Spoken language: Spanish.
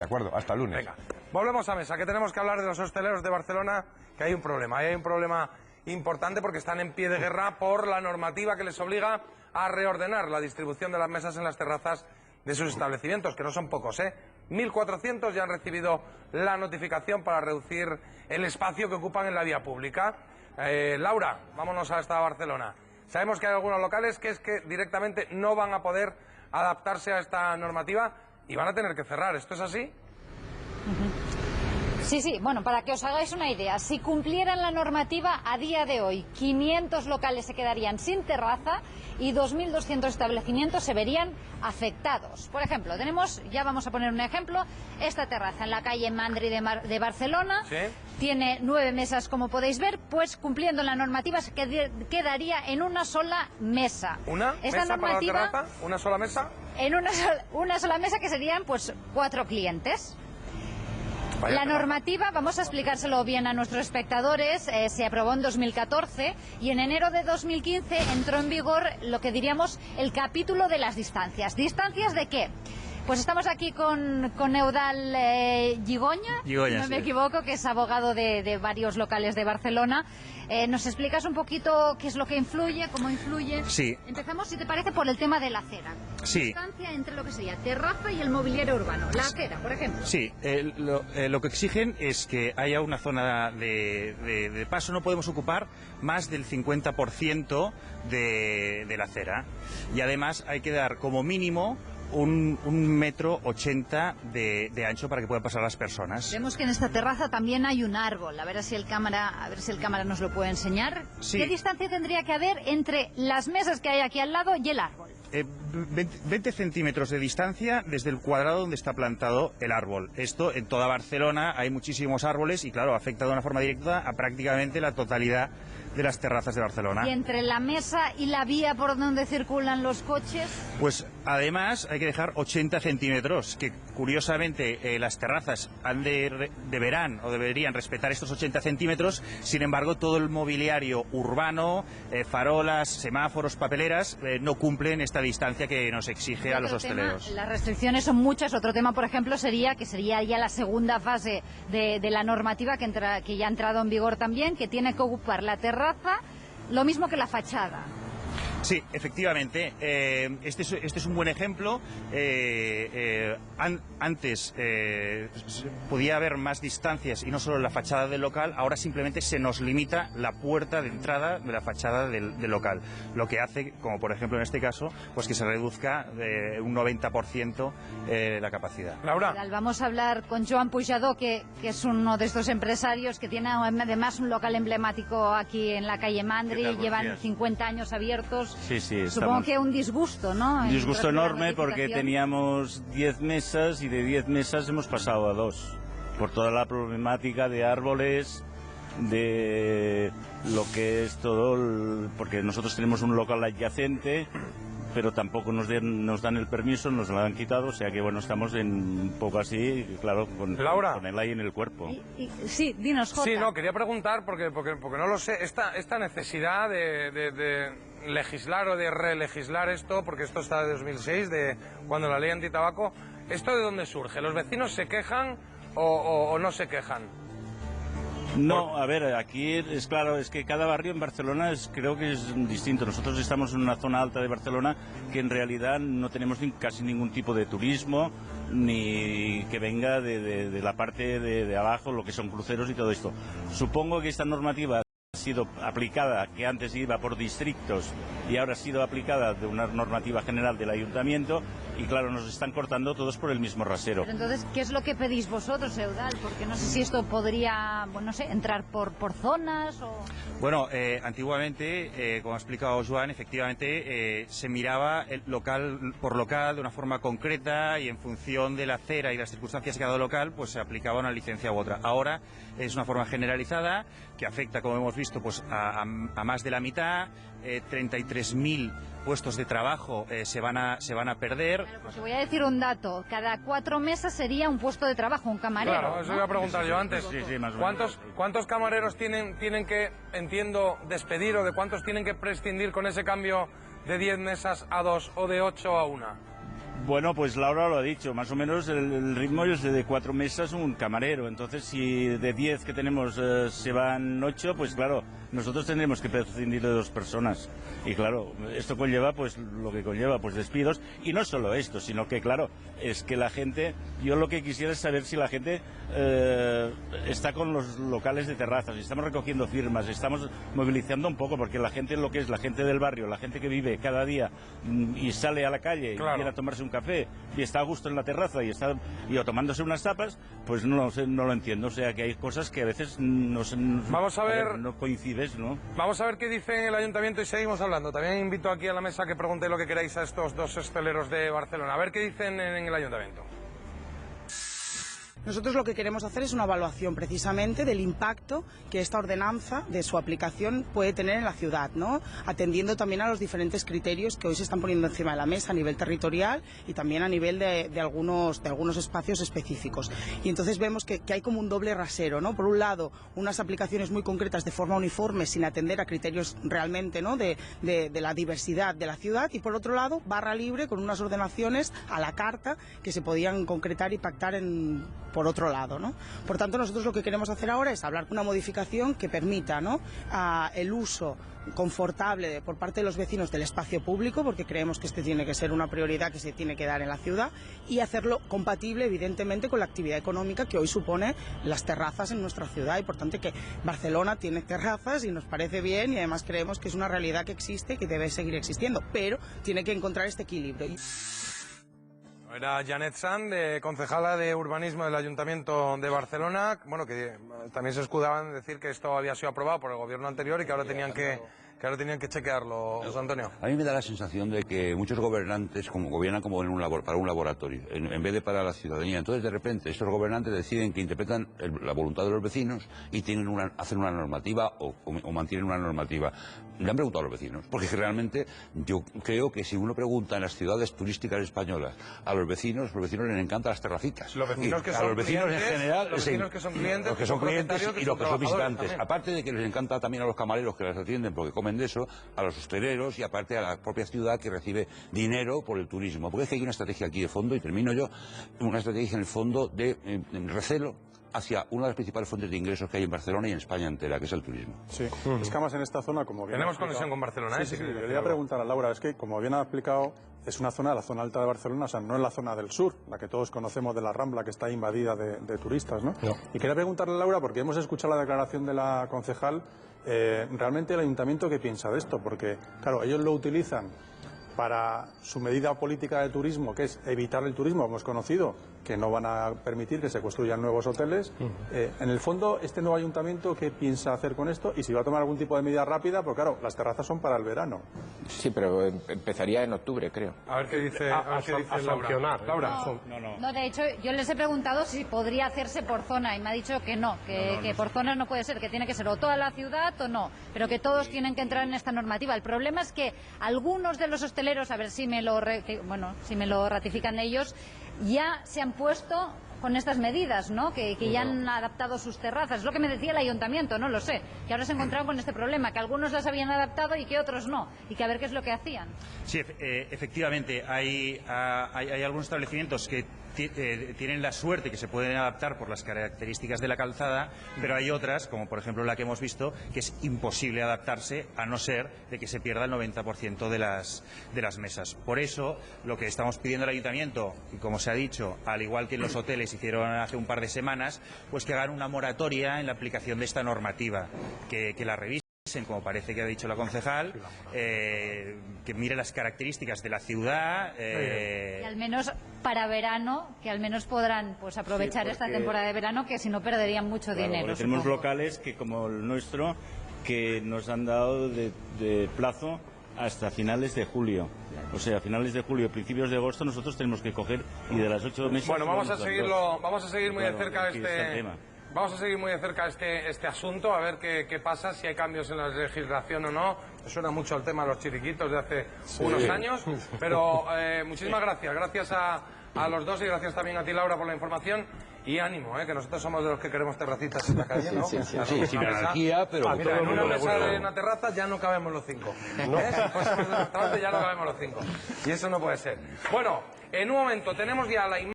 De acuerdo, hasta el lunes. Venga, volvemos a mesa, que tenemos que hablar de los hosteleros de Barcelona, que hay un problema. Hay un problema importante porque están en pie de guerra por la normativa que les obliga a reordenar la distribución de las mesas en las terrazas de sus establecimientos, que no son pocos, 1.400 ya han recibido la notificación para reducir el espacio que ocupan en la vía pública. Laura, vámonos hasta Barcelona. Sabemos que hay algunos locales que es que directamente no van a poder adaptarse a esta normativa y van a tener que cerrar. ¿Esto es así? Sí, bueno, para que os hagáis una idea, si cumplieran la normativa a día de hoy, 500 locales se quedarían sin terraza y 2.200 establecimientos se verían afectados. Por ejemplo, ya vamos a poner un ejemplo, esta terraza en la calle Mandri de Barcelona, ¿sí? Tiene 9 mesas, como podéis ver, pues cumpliendo la normativa se quedaría en una sola mesa. ¿Una mesa normativa, para la terraza? ¿Una sola mesa? En una sola mesa, que serían pues 4 clientes. La normativa, vamos a explicárselo bien a nuestros espectadores, se aprobó en 2014 y en enero de 2015 entró en vigor lo que diríamos el capítulo de las distancias. ¿Distancias de qué? Pues estamos aquí con Eudal Gigoña, si no me equivoco, que es abogado de varios locales de Barcelona. ¿Nos explicas un poquito qué es lo que influye, cómo influye? Sí. Empezamos, si te parece, por el tema de la acera. Sí. Distancia entre lo que sería terraza y el mobiliario urbano. La acera, por ejemplo. Sí, lo que exigen es que haya una zona de paso. No podemos ocupar más del 50% de la acera. Y además hay que dar como mínimo un 1,80 m de ancho para que puedan pasar las personas. Vemos que en esta terraza también hay un árbol. A ver si el cámara nos lo puede enseñar. Sí. ¿Qué distancia tendría que haber entre las mesas que hay aquí al lado y el árbol? 20 centímetros de distancia desde el cuadrado donde está plantado el árbol. Esto en toda Barcelona hay muchísimos árboles y claro, afecta de una forma directa a prácticamente la totalidad de las terrazas de Barcelona. ¿Y entre la mesa y la vía por donde circulan los coches? Pues además hay que dejar 80 centímetros, que curiosamente las terrazas deberán o deberían respetar estos 80 centímetros, sin embargo todo el mobiliario urbano, farolas, semáforos, papeleras, no cumplen esta distancia que nos exige a los hosteleros. Las restricciones son muchas. Otro tema, por ejemplo, sería ya la segunda fase de la normativa que ya ha entrado en vigor también, que tiene que ocupar la terraza lo mismo que la fachada. Sí, efectivamente. Este es un buen ejemplo. Antes podía haber más distancias y no solo en la fachada del local. Ahora simplemente se nos limita la puerta de entrada de la fachada del local. Lo que hace, como por ejemplo en este caso, pues que se reduzca un 90% la capacidad. Laura. Vamos a hablar con Joan Pujadó, que es uno de estos empresarios que tiene además un local emblemático aquí en la calle Mandri. Llevan 50 años abiertos. Sí, supongo que un disgusto, ¿no? Un disgusto enorme porque teníamos 10 mesas y de 10 mesas hemos pasado a 2. Por toda la problemática de árboles, de lo que es todo, porque nosotros tenemos un local adyacente, pero tampoco nos dan el permiso, nos lo han quitado, o sea que bueno, estamos un poco así, claro, con el aire en el cuerpo. Sí, dinos, Jota. Sí, no, quería preguntar, porque no lo sé, esta necesidad de legislar o de relegislar esto, porque esto está de 2006, de cuando la ley antitabaco, ¿esto de dónde surge? ¿Los vecinos se quejan o no se quejan? No, a ver, aquí es claro, es que cada barrio en Barcelona creo que es distinto. Nosotros estamos en una zona alta de Barcelona que en realidad no tenemos casi ningún tipo de turismo, ni que venga de la parte de abajo, lo que son cruceros y todo esto. Supongo que esta normativa ha sido aplicada, que antes iba por distritos y ahora ha sido aplicada de una normativa general del ayuntamiento y claro, nos están cortando todos por el mismo rasero. Pero entonces, ¿qué es lo que pedís vosotros, Eudal? Porque no sé si esto podría, bueno, no sé, entrar por zonas o... Bueno, antiguamente, como ha explicado Joan, efectivamente se miraba el local por local de una forma concreta y en función de la acera y las circunstancias de cada local, pues se aplicaba una licencia u otra. Ahora es una forma generalizada que afecta, como hemos visto, pues a más de la mitad. 33.000 puestos de trabajo se van a perder. Claro, pues voy a decir un dato. Cada 4 mesas sería un puesto de trabajo, un camarero. Claro, eso iba a preguntar yo antes. Sí, más o menos. ¿Cuántos camareros tienen que, entiendo, despedir o de cuántos tienen que prescindir con ese cambio de 10 mesas a 2 o de 8 a 1? Bueno, pues Laura lo ha dicho, más o menos el ritmo es de 4 mesas un camarero, entonces si de 10 que tenemos se van 8, pues claro, nosotros tendremos que prescindir de 2 personas. Y claro, esto conlleva pues lo que conlleva, pues despidos, y no solo esto, sino que claro, es que la gente, yo lo que quisiera es saber si la gente está con los locales de terrazas, estamos recogiendo firmas, estamos movilizando un poco, porque la gente, lo que es la gente del barrio, la gente que vive cada día y sale a la calle y viene a tomarse un café y está a gusto en la terraza y o tomándose unas tapas, pues no lo entiendo. O sea que hay cosas que a veces no coincides, ¿no? Vamos a ver qué dice en el ayuntamiento y seguimos hablando. También invito aquí a la mesa que preguntéis lo que queráis a estos 2 hosteleros de Barcelona. A ver qué dicen en el ayuntamiento. Nosotros lo que queremos hacer es una evaluación precisamente del impacto que esta ordenanza, de su aplicación, puede tener en la ciudad, ¿no? Atendiendo también a los diferentes criterios que hoy se están poniendo encima de la mesa a nivel territorial y también a nivel de algunos espacios específicos. Y entonces vemos que hay como un doble rasero, ¿no? Por un lado, unas aplicaciones muy concretas de forma uniforme sin atender a criterios realmente, ¿no? de la diversidad de la ciudad, y por otro lado, barra libre con unas ordenaciones a la carta que se podían concretar y pactar por otro lado, ¿no? Por tanto, nosotros lo que queremos hacer ahora es hablar de una modificación que permita, ¿no?, el uso confortable por parte de los vecinos del espacio público, porque creemos que este tiene que ser una prioridad que se tiene que dar en la ciudad, y hacerlo compatible evidentemente con la actividad económica que hoy supone las terrazas en nuestra ciudad, y por tanto que Barcelona tiene terrazas y nos parece bien, y además creemos que es una realidad que existe y que debe seguir existiendo, pero tiene que encontrar este equilibrio. Era Janet Sanz, concejala de urbanismo del Ayuntamiento de Barcelona, bueno, que también se escudaban en decir que esto había sido aprobado por el gobierno anterior y que ahora tenían que chequearlo, José Antonio. A mí me da la sensación de que muchos gobernantes gobiernan como para un laboratorio, en vez de para la ciudadanía. Entonces, de repente, estos gobernantes deciden que interpretan la voluntad de los vecinos y hacen una normativa o mantienen una normativa. Le han preguntado a los vecinos, porque realmente yo creo que si uno pregunta en las ciudades turísticas españolas a los vecinos les encantan las terracitas. Los vecinos que son a los vecinos clientes, en general, los vecinos que son clientes, los que son clientes y los que son visitantes. También. Aparte de que les encanta también a los camareros que las atienden porque comen de eso, a los hosteleros y aparte a la propia ciudad que recibe dinero por el turismo. Porque es que hay una estrategia aquí de fondo, y termino yo, una estrategia en el fondo de recelo hacia una de las principales fuentes de ingresos que hay en Barcelona y en España entera, que es el turismo. Sí, es que además en esta zona, como bien tenemos conexión con Barcelona, sí, le quería preguntar a Laura, es que como bien ha explicado, es una zona, la zona alta de Barcelona, o sea, no es la zona del sur, la que todos conocemos de la Rambla, que está invadida de turistas, ¿no? Y quería preguntarle a Laura, porque hemos escuchado la declaración de la concejal, realmente el ayuntamiento, ¿qué piensa de esto? Porque, claro, ellos lo utilizan para su medida política de turismo, que es evitar el turismo, hemos conocido que no van a permitir que se construyan nuevos hoteles. En el fondo, este nuevo ayuntamiento, ¿qué piensa hacer con esto? Y si va a tomar algún tipo de medida rápida, porque claro, las terrazas son para el verano. Sí, pero empezaría en octubre, creo. A ver qué dice, sancionar. Laura. No, de hecho, yo les he preguntado si podría hacerse por zona y me ha dicho que no, que por zonas no puede ser, que tiene que ser o toda la ciudad o no, pero que todos tienen que entrar en esta normativa. El problema es que algunos de los hosteleros, a ver si me lo ratifican ellos, ya se han puesto con estas medidas, ¿no? Que ya han adaptado sus terrazas. Es lo que me decía el ayuntamiento, no lo sé. Que ahora se encontraron con este problema, que algunos las habían adaptado y que otros no. Y que a ver qué es lo que hacían. Sí, efectivamente. Hay algunos establecimientos que tienen la suerte que se pueden adaptar por las características de la calzada, pero hay otras, como por ejemplo la que hemos visto, que es imposible adaptarse a no ser de que se pierda el 90% de las mesas. Por eso, lo que estamos pidiendo al ayuntamiento, y como se ha dicho, al igual que en los hoteles hicieron hace un par de semanas, pues que hagan una moratoria en la aplicación de esta normativa, que la revisen, como parece que ha dicho la concejal, que mire las características de la ciudad. Y al menos para verano, que al menos podrán pues aprovechar esta temporada de verano, que si no perderían mucho dinero. Tenemos locales que, como el nuestro, que nos han dado de plazo hasta finales de julio. O sea, a finales de julio, principios de agosto, nosotros tenemos que coger, y de las 8 meses... Bueno, vamos a seguir muy de cerca Vamos a seguir muy de cerca este asunto, a ver qué pasa, si hay cambios en la legislación o no. Me suena mucho el tema de los chiriquitos de hace unos años, pero muchísimas gracias. Gracias a los dos y gracias también a ti, Laura, por la información. Y ánimo, que nosotros somos de los que queremos terracitas en la calle, ¿no? Sí, sin anarquía, pero... Mira, en una mesa de una terraza ya no cabemos los 5. Si fuésemos de restaurante ya no cabemos los 5. Y eso no puede ser. Bueno, en un momento tenemos ya la imagen.